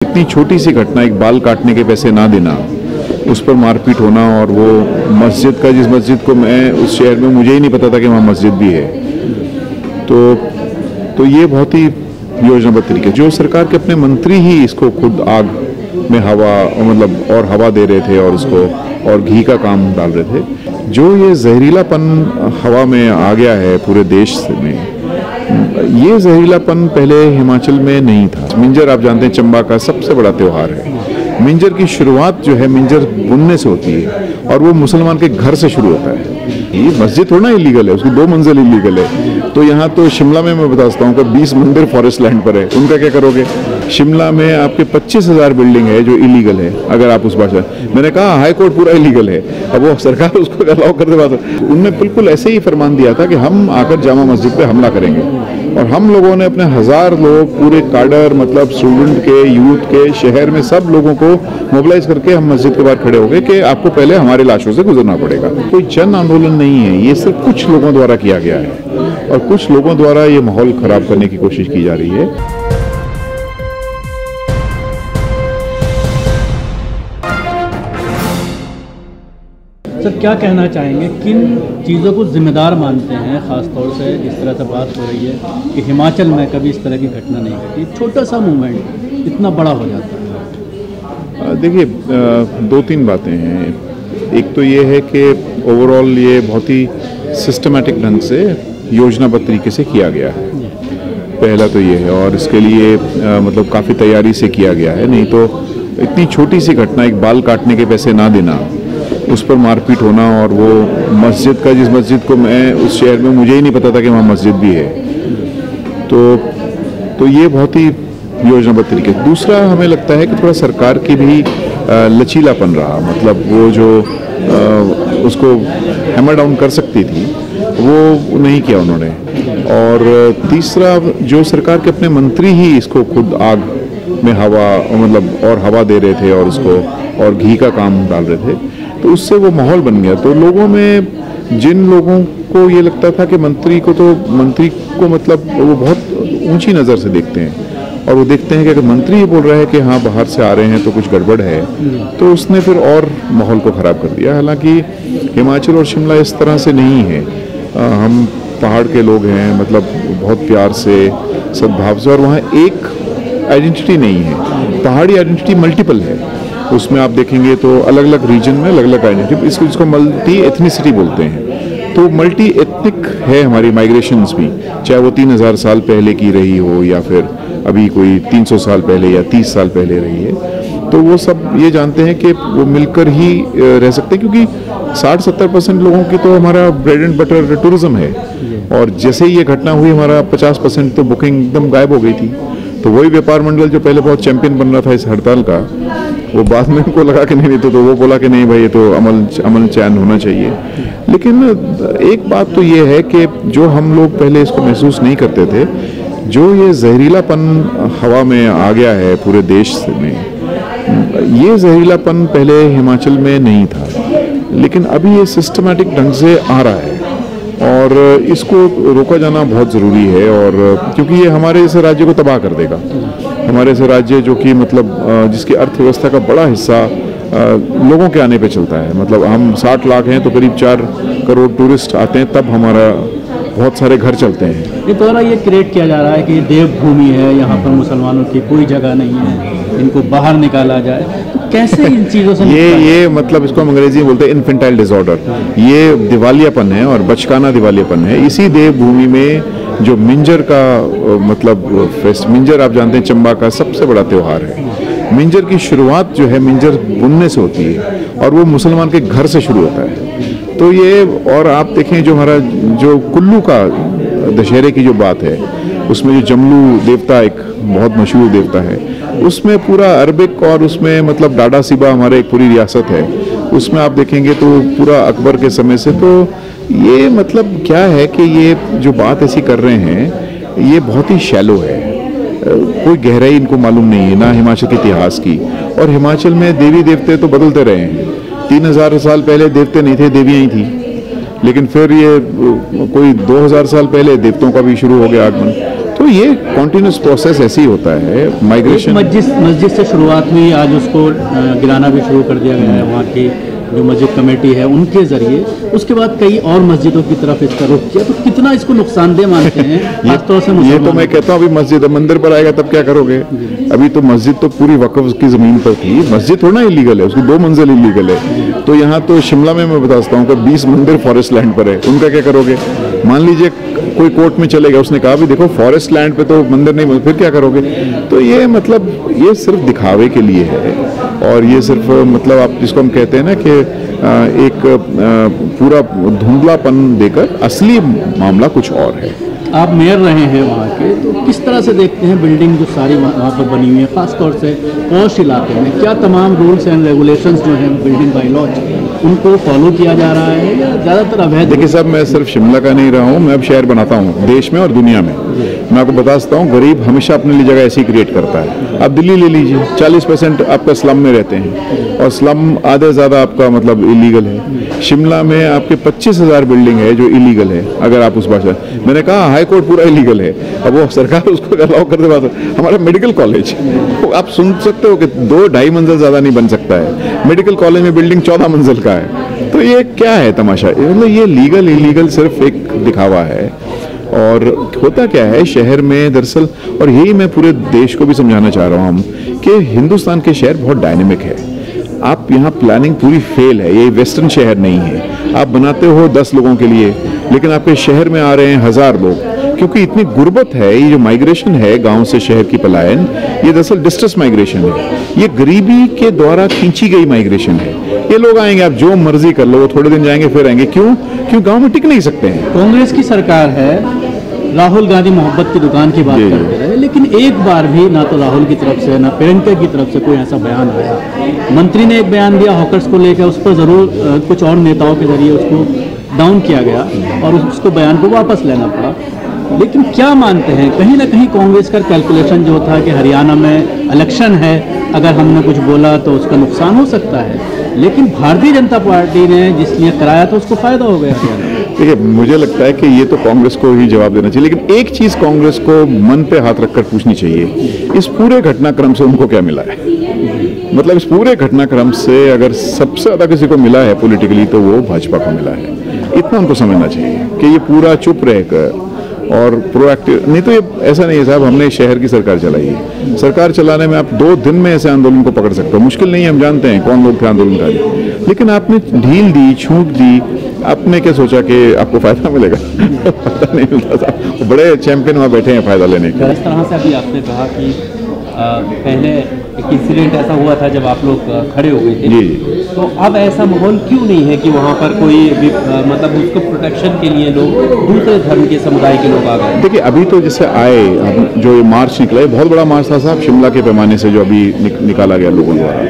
इतनी छोटी सी घटना, एक बाल काटने के पैसे ना देना, उस पर मारपीट होना, और वो मस्जिद का, जिस मस्जिद को मैं उस शहर में, मुझे ही नहीं पता था कि वहाँ मस्जिद भी है। तो ये बहुत ही योजनाबद्ध तरीके, जो सरकार के अपने मंत्री ही इसको खुद आग में हवा, मतलब और हवा दे रहे थे और उसको और घी का काम डाल रहे थे। जो ये जहरीलापन हवा में आ गया है पूरे देश में, ये जहरीलापन पहले हिमाचल में नहीं था। मिंजर आप जानते हैं चंबा का सबसे बड़ा त्यौहार है। मिंजर की शुरुआत जो है मिंजर बुनने से होती है और वो मुसलमान के घर से शुरू होता है। ये मस्जिद थोड़ा इलीगल है, उसकी 2 मंजिल इलीगल है। तो यहाँ तो शिमला में मैं बता सकता हूँ कि 20 मंदिर फॉरेस्ट लैंड पर है, उनका क्या करोगे? शिमला में आपके 25,000 बिल्डिंग है जो इलीगल है। अगर आप उस भाषा, मैंने कहा हाई कोर्ट पूरा इलीगल है, अब वो सरकार उसको अलाउ कर दे। बात उनने बिल्कुल ऐसे ही फरमान दिया था कि हम आकर जामा मस्जिद पे हमला करेंगे, और हम लोगों ने अपने 1000 लोग, पूरे काडर, मतलब स्टूडेंट के, यूथ के, शहर में सब लोगों को मोबिलाइज करके हम मस्जिद के बाहर खड़े हो गए कि आपको पहले हमारे लाशों से गुजरना पड़ेगा। कोई जन आंदोलन नहीं है, ये सिर्फ कुछ लोगों द्वारा किया गया है और कुछ लोगों द्वारा ये माहौल खराब करने की कोशिश की जा रही है। सर, क्या कहना चाहेंगे, किन चीज़ों को जिम्मेदार मानते हैं? ख़ास तौर से इस तरह से बात हो रही है कि हिमाचल में कभी इस तरह की घटना नहीं घटी, छोटा सा मूवमेंट इतना बड़ा हो जाता है। देखिए, 2-3 बातें हैं। एक तो ये है कि ओवरऑल ये बहुत ही सिस्टमैटिक ढंग से, योजनाबद्ध तरीके से किया गया है। पहला तो ये है, और इसके लिए मतलब काफ़ी तैयारी से किया गया है। नहीं तो इतनी छोटी सी घटना, एक बाल काटने के पैसे ना देना, उस पर मारपीट होना, और वो मस्जिद का, जिस मस्जिद को मैं उस शहर में, मुझे ही नहीं पता था कि वहाँ मस्जिद भी है। तो ये बहुत ही योजनाबद्ध तरीके। दूसरा, हमें लगता है कि थोड़ा सरकार की भी लचीलापन रहा, मतलब वो जो उसको हैमर डाउन कर सकती थी वो नहीं किया उन्होंने। और तीसरा, जो सरकार के अपने मंत्री ही इसको खुद आग में हवा, मतलब और हवा दे रहे थे और उसको और घी का काम डाल रहे थे, तो उससे वो माहौल बन गया। तो लोगों में, जिन लोगों को ये लगता था कि मंत्री को मतलब वो बहुत ऊंची नज़र से देखते हैं, और वो देखते हैं कि अगर मंत्री ही बोल रहा है कि हाँ बाहर से आ रहे हैं तो कुछ गड़बड़ है, तो उसने फिर और माहौल को ख़राब कर दिया। हालांकि हिमाचल और शिमला इस तरह से नहीं है। हम पहाड़ के लोग हैं, मतलब बहुत प्यार से, सद्भाव से, और वहाँ एक आइडेंटिटी नहीं है। पहाड़ी आइडेंटिटी मल्टीपल है, उसमें आप देखेंगे तो अलग अलग रीजन में अलग अलग आइडेंटिटी, इसको मल्टी एथनिसिटी बोलते हैं। तो मल्टी एथनिक है हमारी माइग्रेशंस भी, चाहे वो 3000 साल पहले की रही हो या फिर अभी कोई 300 साल पहले या 30 साल पहले रही है। तो वो सब ये जानते हैं कि वो मिलकर ही रह सकते हैं, क्योंकि 60-70% लोगों की तो हमारा ब्रेड एंड बटर टूरिज्म है, और जैसे ही ये घटना हुई हमारा 50% तो बुकिंग एकदम गायब हो गई थी। तो वही व्यापार मंडल जो पहले बहुत चैंपियन बन रहा था इस हड़ताल का, वो बाद में उनको लगा कि नहीं, तो वो बोला कि नहीं भाई, ये तो अमल चैन होना चाहिए। लेकिन एक बात तो ये है कि जो हम लोग पहले इसको महसूस नहीं करते थे, जो ये जहरीलापन हवा में आ गया है पूरे देश में, ये जहरीलापन पहले हिमाचल में नहीं था, लेकिन अभी ये सिस्टमैटिक ढंग से आ रहा है, और इसको रोका जाना बहुत ज़रूरी है। और क्योंकि ये हमारे जैसे राज्य को तबाह कर देगा। हमारे जैसे राज्य जो कि मतलब जिसकी अर्थव्यवस्था का बड़ा हिस्सा लोगों के आने पे चलता है, मतलब हम 60 लाख हैं तो करीब 4 करोड़ टूरिस्ट आते हैं, तब हमारा बहुत सारे घर चलते हैं। ये द्वारा ये क्रिएट किया जा रहा है कि देवभूमि है, यहाँ पर मुसलमानों की कोई जगह नहीं है, इनको बाहर निकाला जाए। तो कैसे इन चीज़ों से ये मतलब इसको हम अंग्रेजी में बोलते हैं इन्फेंटाइल डिसऑर्डर। ये दिवालियापन है, और बचकाना दिवालियापन है। इसी देवभूमि में जो मिंजर का मतलब मिंजर आप जानते हैं चंबा का सबसे बड़ा त्यौहार है। मिंजर की शुरुआत जो है मिंजर बुनने से होती है, और वो मुसलमान के घर से शुरू होता है। तो ये, और आप देखें जो हमारा जो कुल्लू का दशहरे की जो बात है, उसमें जो जमलू देवता एक बहुत मशहूर देवता है, उसमें पूरा अरबिक, और उसमें मतलब डाडा सिबा हमारे एक पूरी रियासत है, उसमें आप देखेंगे तो पूरा अकबर के समय से। तो ये मतलब क्या है कि ये जो बात ऐसी कर रहे हैं, ये बहुत ही शैलो है, कोई गहराई इनको मालूम नहीं है, ना हिमाचल के इतिहास की। और हिमाचल में देवी देवते तो बदलते रहे हैं। 3000 साल पहले देवते नहीं थे, देवियाँ ही थी, लेकिन फिर ये कोई 2000 साल पहले देवताओं का भी शुरू हो गया आगमन। तो ये कॉन्टिन्यूस प्रोसेस ऐसे ही होता है। माइग्रेशन मस्जिद से शुरुआत हुई, आज उसको गिराना भी शुरू कर दिया गया है वहाँ की जो मस्जिद कमेटी है उनके जरिए। उसके बाद कई और मस्जिदों की तरफ इसका रुख किया, तो कितना इसको नुकसानदेह मानते हैं खासतौर से? ये तो मैं कहता हूँ अभी मस्जिद मंदिर पर आएगा तब क्या करोगे? अभी तो मस्जिद तो पूरी वक्फ की जमीन पर थी। मस्जिद थोड़ा इलीगल है, उसकी 2 मंजिल इलीगल है। तो यहाँ तो शिमला में मैं बता सकता हूँ कि 20 मंदिर फॉरेस्ट लैंड पर है, उनका क्या करोगे? मान लीजिए कोई कोर्ट में चलेगा, उसने कहा भी देखो फॉरेस्ट लैंड पे तो मंदिर नहीं, फिर क्या करोगे? तो ये मतलब ये सिर्फ दिखावे के लिए है, और ये सिर्फ मतलब आप जिसको हम कहते हैं ना कि एक पूरा धुंधलापन देकर असली मामला कुछ और है। आप मेयर रहे हैं वहाँ के, तो किस तरह से देखते हैं बिल्डिंग जो सारी वहाँ पर बनी हुई है, खासतौर से पॉश इलाके में? क्या तमाम रूल्स एंड रेगुलेशंस जो हैं बिल्डिंग बाई लॉ उनको फॉलो किया जा रहा है या ज़्यादातर अवैध? देखिए साहब, मैं सिर्फ शिमला का नहीं रहा हूँ, मैं अब शहर बनाता हूँ देश में और दुनिया में। मैं आपको बता सकता हूँ, गरीब हमेशा अपने लिए जगह ऐसी क्रिएट करता है। आप दिल्ली ले लीजिए, 40% आपका स्लम में रहते हैं, और स्लम आधे ज़्यादा आपका मतलब इलीगल है। शिमला में आपके 25,000 बिल्डिंग है जो इलीगल है। अगर आप उस भाषा, मैंने कहा हाई कोर्ट पूरा इलीगल है, अब वो सरकार उसको अलाउ कर दे। बात हमारा मेडिकल कॉलेज, आप सुन सकते हो कि 2-2.5 मंजिल ज़्यादा नहीं बन सकता है। मेडिकल कॉलेज में बिल्डिंग 14 मंजिल का है। तो ये क्या है तमाशा? मतलब ये लीगल इलीगल सिर्फ एक दिखावा है। और होता क्या है शहर में दरअसल, और यही मैं पूरे देश को भी समझाना चाह रहा हूँ कि हिंदुस्तान के शहर बहुत डायनेमिक है। आप यहाँ प्लानिंग पूरी फेल है, ये वेस्टर्न शहर नहीं है। आप बनाते हो 10 लोगों के लिए, लेकिन आपके शहर में आ रहे हैं 1000 लोग, क्योंकि इतनी गुर्बत है। ये जो माइग्रेशन है गांव से शहर की पलायन, ये दरअसल डिस्ट्रेस माइग्रेशन है। ये गरीबी के द्वारा खींची गई माइग्रेशन है। ये लोग आएंगे, आप जो मर्जी कर लो, वो थोड़े दिन जाएंगे फिर आएंगे। क्यों? गांव में टिक नहीं सकते हैं। कांग्रेस की सरकार है, राहुल गांधी मोहब्बत की दुकान की बात करते रहे, लेकिन एक बार भी ना तो राहुल की तरफ से ना प्रियंका की तरफ से कोई ऐसा बयान आया। मंत्री ने एक बयान दिया हॉकर्स को लेकर, उस पर जरूर कुछ और नेताओं के जरिए उसको डाउन किया गया और उसको बयान को वापस लेना पड़ा। लेकिन क्या मानते हैं, कहीं ना कहीं कांग्रेस का कैलकुलेशन जो था कि हरियाणा में इलेक्शन है, अगर हमने कुछ बोला तो उसका नुकसान हो सकता है, लेकिन भारतीय जनता पार्टी ने जिसलिए कराया तो उसको फायदा हो गया हरियाणा। देखिए, मुझे लगता है कि ये तो कांग्रेस को ही जवाब देना चाहिए, लेकिन एक चीज कांग्रेस को मन पे हाथ रखकर पूछनी चाहिए, इस पूरे घटनाक्रम से उनको क्या मिला है? मतलब इस पूरे घटनाक्रम से अगर सबसे ज्यादा किसी को मिला है पॉलिटिकली तो वो भाजपा को मिला है। इतना उनको समझना चाहिए कि ये पूरा चुप रहकर और प्रोएक्टिव, नहीं तो ये ऐसा नहीं है साहब हमने शहर की सरकार चलाई है। सरकार चलाने में आप 2 दिन में ऐसे आंदोलन को पकड़ सकते हो, मुश्किल नहीं है, हम जानते हैं कौन लोग थे आंदोलनकारी, लेकिन आपने ढील दी, छूट दी। आपने क्या सोचा कि आपको फायदा मिलेगा? फायदा नहीं मिलता साहब, बड़े चैंपियन वहाँ बैठे हैं फायदा लेने के। इस तरह से अभी आपने कहा कि पहले एक इंसिडेंट ऐसा हुआ था जब आप लोग खड़े हो गए थे, जी, तो अब ऐसा माहौल क्यों नहीं है कि वहाँ पर कोई भी मतलब उसको प्रोटेक्शन के लिए लोग दूसरे धर्म के समुदाय के लोग आ गए? देखिए, अभी तो जैसे आए, जो ये मार्च निकला है, बहुत बड़ा मार्च था साहब शिमला के पैमाने से जो अभी निकाला गया लोगों द्वारा।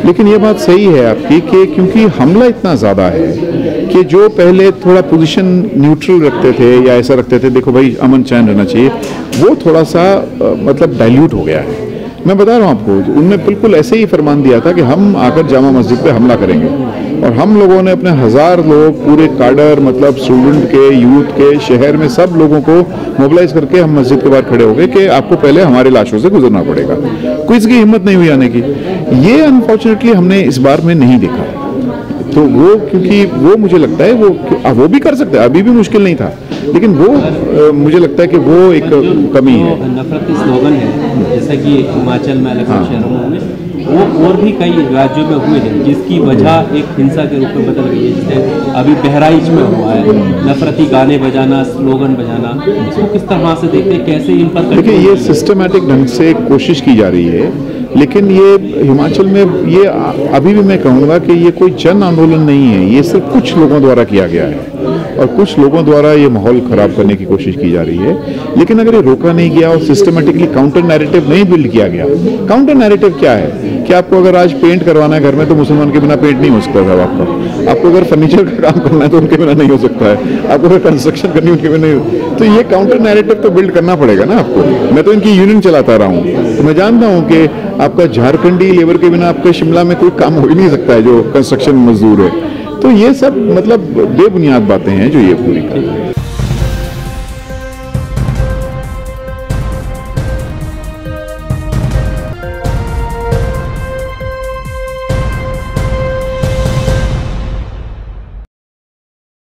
लेकिन ये बात सही है आपकी कि क्योंकि हमला इतना ज़्यादा है कि जो पहले थोड़ा पोजीशन न्यूट्रल रखते थे या ऐसा रखते थे, देखो भाई अमन चैन रहना चाहिए, वो थोड़ा सा मतलब डाइल्यूट हो गया है। मैं बता रहा हूँ आपको, उनने बिल्कुल ऐसे ही फरमान दिया था कि हम आकर जामा मस्जिद पे हमला करेंगे, और हम लोगों ने अपने 1000 लोग पूरे काडर मतलब स्टूडेंट के, यूथ के, शहर में सब लोगों को मोबिलाइज करके हम मस्जिद के बाहर खड़े हो गए कि आपको पहले हमारे लाशों से गुजरना पड़ेगा। कोई इसकी हिम्मत नहीं हुई आने की। ये अनफॉर्चुनेटली हमने इस बार में नहीं देखा। तो वो, क्योंकि वो मुझे लगता है वो भी कर सकते हैं, अभी भी मुश्किल नहीं था, लेकिन वो मुझे लगता है कि वो एक कमी है। नफरती स्लोगन है जैसे कि हिमाचल में अलग शहरों में, वो और भी कई राज्यों में हुए हैं जिसकी वजह एक हिंसा के रूप में बदल गई है। जैसे अभी बहराइच में हुआ है, नफरती गाने बजाना, स्लोगन बजाना, इसको किस तरह से देखते हैं, कैसे इन पर? देखिए, ये सिस्टमैटिक ढंग से कोशिश की जा रही है, लेकिन ये हिमाचल में ये अभी भी मैं कहूँगा कि ये कोई जन आंदोलन नहीं है, ये सिर्फ कुछ लोगों द्वारा किया गया है और कुछ लोगों द्वारा ये माहौल खराब करने की कोशिश की जा रही है। लेकिन अगर ये रोका नहीं गया और सिस्टमेटिकली काउंटर नैरेटिव नहीं बिल्ड किया गया, काउंटर नैरेटिव क्या है कि आपको अगर आज पेंट करवाना है घर में तो मुसलमान के बिना पेंट नहीं हो सकता है आपको अगर फर्नीचर का काम करना है तो उनके बिना नहीं हो सकता है, आपको अगर कंस्ट्रक्शन करनी है उनके बिना नहीं। तो ये काउंटर नैरेटिव तो बिल्ड करना पड़ेगा ना आपको। मैं तो इनकी यूनियन चलाता रहा हूँ, तो मैं जानता हूँ कि आपका झारखंडी लेबर के बिना आपके शिमला में कोई काम हो ही नहीं सकता है जो कंस्ट्रक्शन मजदूर है। तो ये सब मतलब बेबुनियाद बातें हैं जो ये पूरी कर रही है।